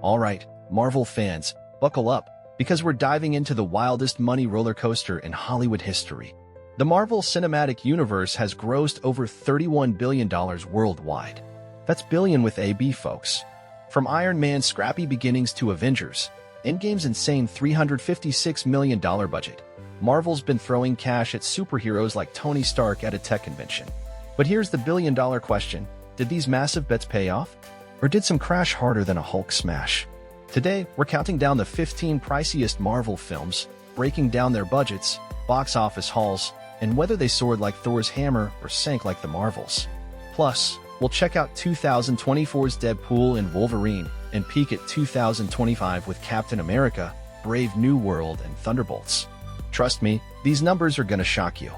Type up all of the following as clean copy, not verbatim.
Alright, Marvel fans, buckle up, because we're diving into the wildest money roller coaster in Hollywood history. The Marvel Cinematic Universe has grossed over $31 billion worldwide. That's billion with a B, folks. From Iron Man's scrappy beginnings to Avengers, Endgame's insane $356 million budget, Marvel's been throwing cash at superheroes like Tony Stark at a tech convention. But here's the billion-dollar question: did these massive bets pay off? Or did some crash harder than a Hulk smash? Today, we're counting down the 15 priciest Marvel films, breaking down their budgets, box office hauls, and whether they soared like Thor's hammer or sank like the Marvels. Plus, we'll check out 2024's Deadpool and Wolverine and peek at 2025 with Captain America, Brave New World, and Thunderbolts. Trust me, these numbers are gonna shock you.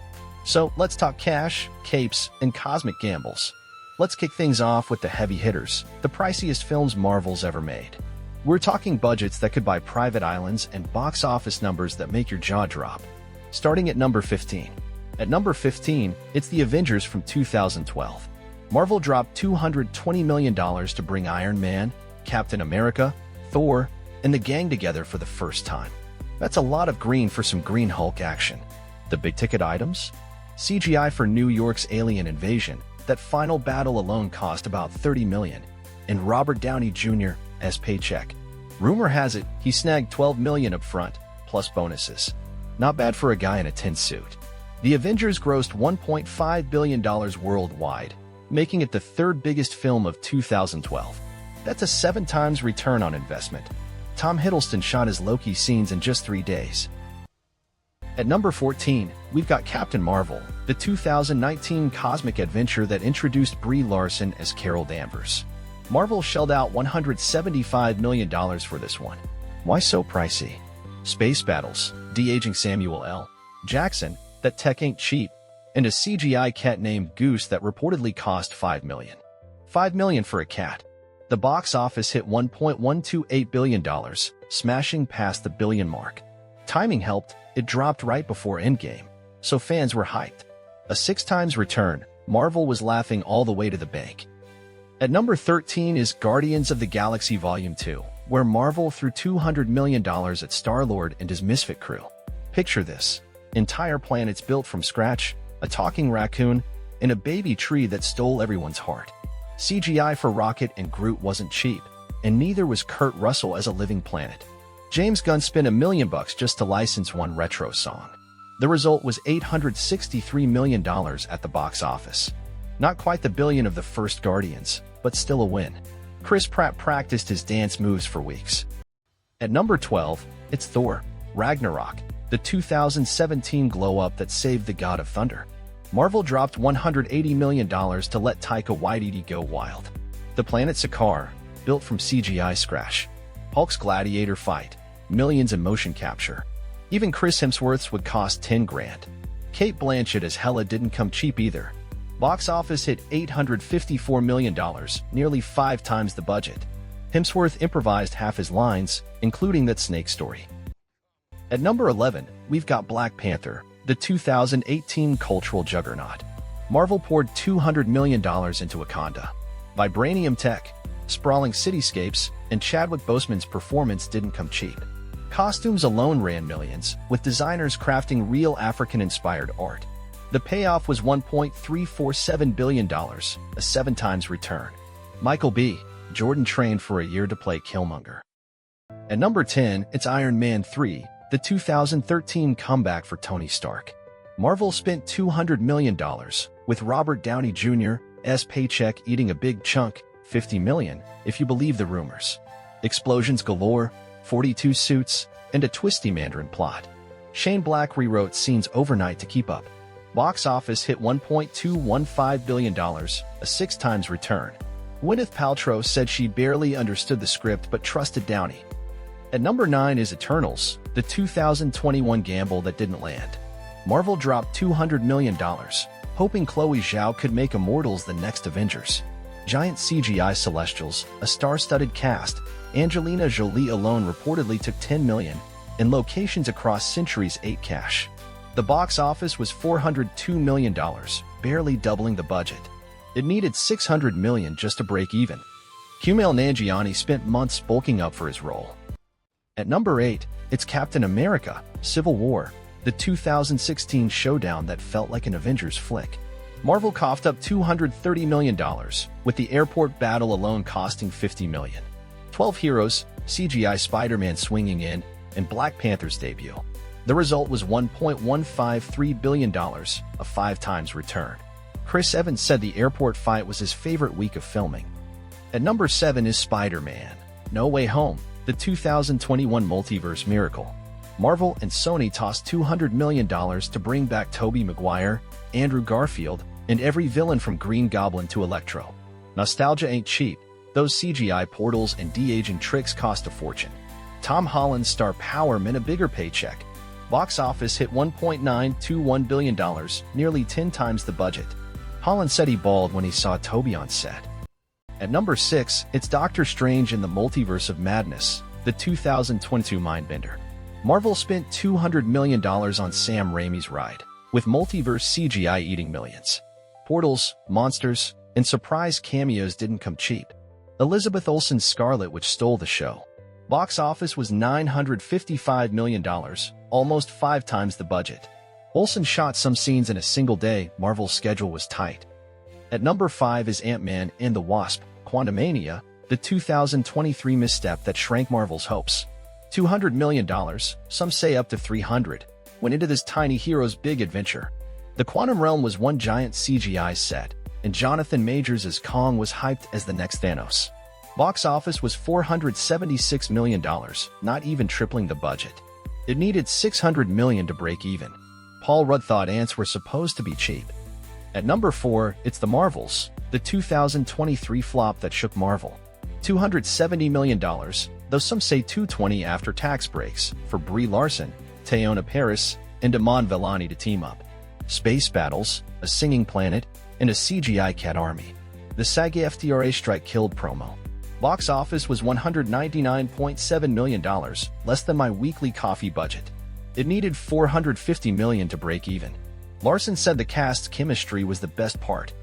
So let's talk cash, capes, and cosmic gambles. Let's kick things off with the heavy hitters, the priciest films Marvel's ever made. We're talking budgets that could buy private islands and box office numbers that make your jaw drop. Starting at number 15. At number 15, it's the Avengers from 2012. Marvel dropped $220 million to bring Iron Man, Captain America, Thor, and the gang together for the first time. That's a lot of green for some Green Hulk action. The big-ticket items? CGI for New York's alien invasion. That final battle alone cost about $30 million, and Robert Downey Jr. as paycheck. Rumor has it he snagged $12 million up front, plus bonuses. Not bad for a guy in a tin suit. The Avengers grossed $1.5 billion worldwide, making it the third biggest film of 2012. That's a 7 times return on investment. Tom Hiddleston shot his Loki scenes in just 3 days. At number 14, we've got Captain Marvel, the 2019 cosmic adventure that introduced Brie Larson as Carol Danvers. Marvel shelled out $175 million for this one. Why so pricey? Space battles, de-aging Samuel L. Jackson, that tech ain't cheap, and a CGI cat named Goose that reportedly cost $5 million. $5 million for a cat. The box office hit $1.128 billion, smashing past the billion mark. Timing helped. It dropped right before Endgame, so fans were hyped. A 6 times return, Marvel was laughing all the way to the bank. At number 13 is Guardians of the Galaxy Volume 2, where Marvel threw $200 million at Star-Lord and his misfit crew. Picture this: entire planets built from scratch, a talking raccoon, and a baby tree that stole everyone's heart. CGI for Rocket and Groot wasn't cheap, and neither was Kurt Russell as a living planet. James Gunn spent $1 million just to license one retro song. The result was $863 million at the box office. Not quite the billion of the first Guardians, but still a win. Chris Pratt practiced his dance moves for weeks. At number 12, it's Thor: Ragnarok, the 2017 glow-up that saved the God of Thunder. Marvel dropped $180 million to let Taika Waititi go wild. The planet Sakaar, built from CGI scratch. Hulk's gladiator fight, millions in motion capture. Even Chris Hemsworth's would cost 10 grand. Kate Blanchett as Hela didn't come cheap either. Box office hit $854 million, nearly 5 times the budget. Hemsworth improvised half his lines, including that snake story. At number 11, we've got Black Panther, the 2018 cultural juggernaut. Marvel poured $200 million into Wakanda. Vibranium tech, sprawling cityscapes, and Chadwick Boseman's performance didn't come cheap. Costumes alone ran millions, with designers crafting real African-inspired art. The payoff was $1.347 billion, a 7 times return. Michael B. Jordan trained for a year to play Killmonger. At number 10, it's Iron Man 3, the 2013 comeback for Tony Stark. Marvel spent $200 million, with Robert Downey Jr. as paycheck eating a big chunk, $50 million, if you believe the rumors. Explosions galore, 42 suits, and a twisty Mandarin plot. Shane Black rewrote scenes overnight to keep up. Box office hit $1.215 billion, a 6 times return. Gwyneth Paltrow said she barely understood the script but trusted Downey. At number 9 is Eternals, the 2021 gamble that didn't land. Marvel dropped $200 million, hoping Chloe Zhao could make Immortals the next Avengers. Giant CGI Celestials, a star-studded cast, Angelina Jolie alone reportedly took $10 million, and locations across centuries ate cash. The box office was $402 million, barely doubling the budget. It needed $600 million just to break even. Kumail Nanjiani spent months bulking up for his role. At number 8, it's Captain America: Civil War, the 2016 showdown that felt like an Avengers flick. Marvel coughed up $230 million, with the airport battle alone costing $50 million. 12 heroes, CGI Spider-Man swinging in, and Black Panther's debut. The result was $1.153 billion, a 5x return. Chris Evans said the airport fight was his favorite week of filming. At number 7 is Spider-Man: No Way Home, the 2021 multiverse miracle. Marvel and Sony tossed $200 million to bring back Tobey Maguire, Andrew Garfield, and every villain from Green Goblin to Electro. Nostalgia ain't cheap. Those CGI portals and de-aging tricks cost a fortune. Tom Holland's star power meant a bigger paycheck. Box office hit $1.921 billion, nearly 10 times the budget. Holland said he bawled when he saw Tobey on set. At number 6, it's Doctor Strange in the Multiverse of Madness, the 2022 Mindbender. Marvel spent $200 million on Sam Raimi's ride, with multiverse CGI eating millions. Portals, monsters, and surprise cameos didn't come cheap. Elizabeth Olsen's Scarlet Witch stole the show. Box office was $955 million, almost 5 times the budget. Olsen shot some scenes in a single day. Marvel's schedule was tight. At number 5 is Ant-Man and the Wasp: Quantumania, the 2023 misstep that shrank Marvel's hopes. $200 million, some say up to $300, went into this tiny hero's big adventure. The Quantum Realm was one giant CGI set, and Jonathan Majors as Kong was hyped as the next Thanos. Box office was $476 million, not even tripling the budget. It needed $600 million to break even. Paul Rudd thought ants were supposed to be cheap. At number 4, it's The Marvels, the 2023 flop that shook Marvel. $270 million, though some say $220 after tax breaks, for Brie Larson, Teyonah Parris, and Iman Vellani to team up. Space battles, a singing planet, and a CGI cat army. The SAG-AFTRA strike killed promo. Box office was $199.7 million, less than my weekly coffee budget. It needed $450 million to break even. Larson said the cast's chemistry was the best part.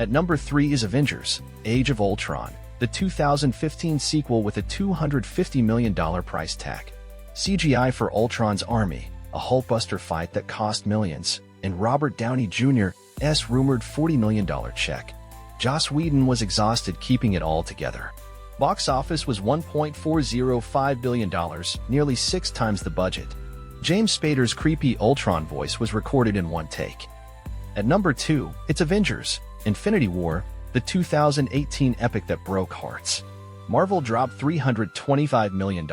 At number 3 is Avengers: Age of Ultron, the 2015 sequel with a $250 million price tag. CGI for Ultron's army, a Hulkbuster fight that cost millions, and Robert Downey Jr.'s rumored $40 million check. Joss Whedon was exhausted keeping it all together. Box office was $1.405 billion, nearly 6 times the budget. James Spader's creepy Ultron voice was recorded in one take. At number 2, it's Avengers: Infinity War, the 2018 epic that broke hearts. Marvel dropped $325 million.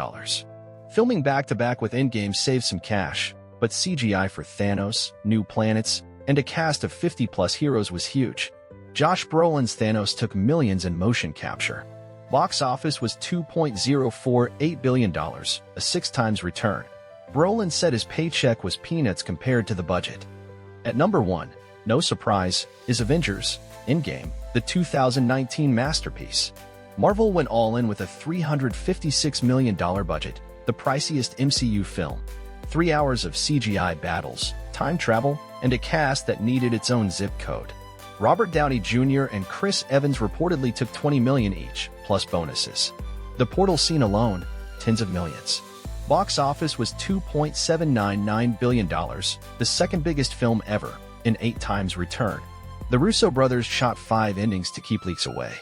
Filming back-to-back with Endgame saved some cash, but CGI for Thanos, new planets, and a cast of 50-plus heroes was huge. Josh Brolin's Thanos took millions in motion capture. Box office was $2.048 billion, a 6 times return. Brolin said his paycheck was peanuts compared to the budget. At number 1, no surprise, is Avengers: Endgame, the 2019 masterpiece. Marvel went all in with a $356 million budget, the priciest MCU film. 3 hours of CGI battles, time travel, and a cast that needed its own zip code. Robert Downey Jr. and Chris Evans reportedly took $20 million each, plus bonuses. The portal scene alone, tens of millions. Box office was $2.799 billion, the second biggest film ever, an 8 times return. The Russo brothers shot 5 endings to keep leaks away.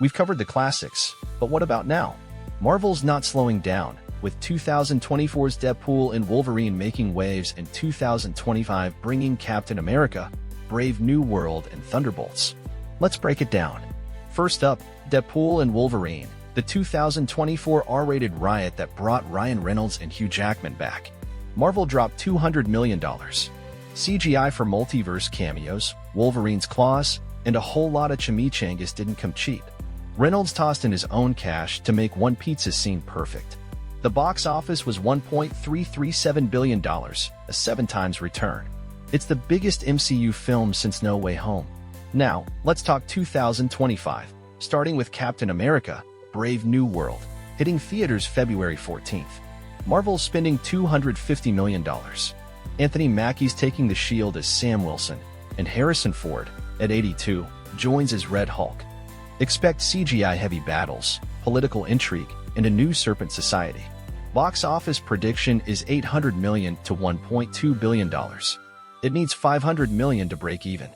We've covered the classics, but what about now? Marvel's not slowing down, with 2024's Deadpool and Wolverine making waves and 2025 bringing Captain America, Brave New World, and Thunderbolts. Let's break it down. First up, Deadpool and Wolverine, the 2024 R-rated riot that brought Ryan Reynolds and Hugh Jackman back. Marvel dropped $200 million. CGI for multiverse cameos, Wolverine's claws, and a whole lot of chimichangas didn't come cheap. Reynolds tossed in his own cash to make one pizza scene perfect. The box office was $1.337 billion, a 7 times return. It's the biggest MCU film since No Way Home. Now, let's talk 2025, starting with Captain America: Brave New World, hitting theaters February 14th. Marvel's spending $250 million. Anthony Mackie's taking the shield as Sam Wilson, and Harrison Ford, at 82, joins as Red Hulk. Expect CGI-heavy battles, political intrigue, and a new serpent society. Box office prediction is $800 million to $1.2 billion. It needs $500 million to break even.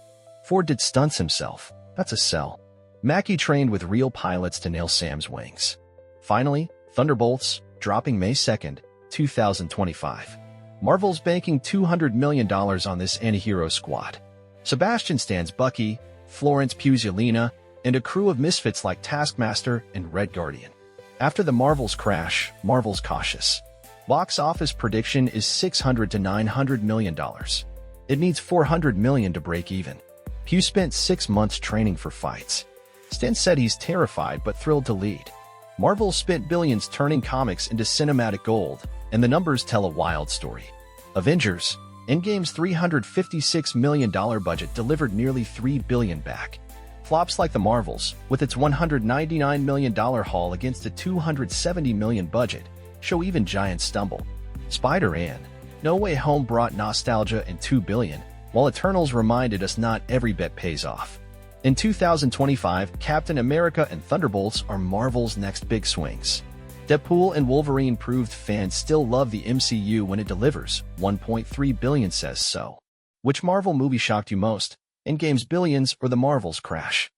Ford did stunts himself. That's a sell. Mackie trained with real pilots to nail Sam's wings. Finally, Thunderbolts, dropping May 2nd, 2025. Marvel's banking $200 million on this antihero squad. Sebastian Stan's Bucky, Florence Pugh's Yelena, and a crew of misfits like Taskmaster and Red Guardian. After the Marvels crash, Marvel's cautious. Box office prediction is $600 to $900 million. It needs $400 million to break even. Pugh spent 6 months training for fights. Stan said he's terrified but thrilled to lead. Marvel spent billions turning comics into cinematic gold, and the numbers tell a wild story. Avengers, Endgame's $356 million budget delivered nearly $3 billion back. Flops like the Marvels, with its $199 million haul against a $270 million budget, show even giants stumble. Spider-Man, No Way Home brought nostalgia and $2 billion, while Eternals reminded us not every bet pays off. In 2025, Captain America and Thunderbolts are Marvel's next big swings. Deadpool and Wolverine proved fans still love the MCU when it delivers. 1.3 billion says so. Which Marvel movie shocked you most? Endgame's billions or the Marvel's crash?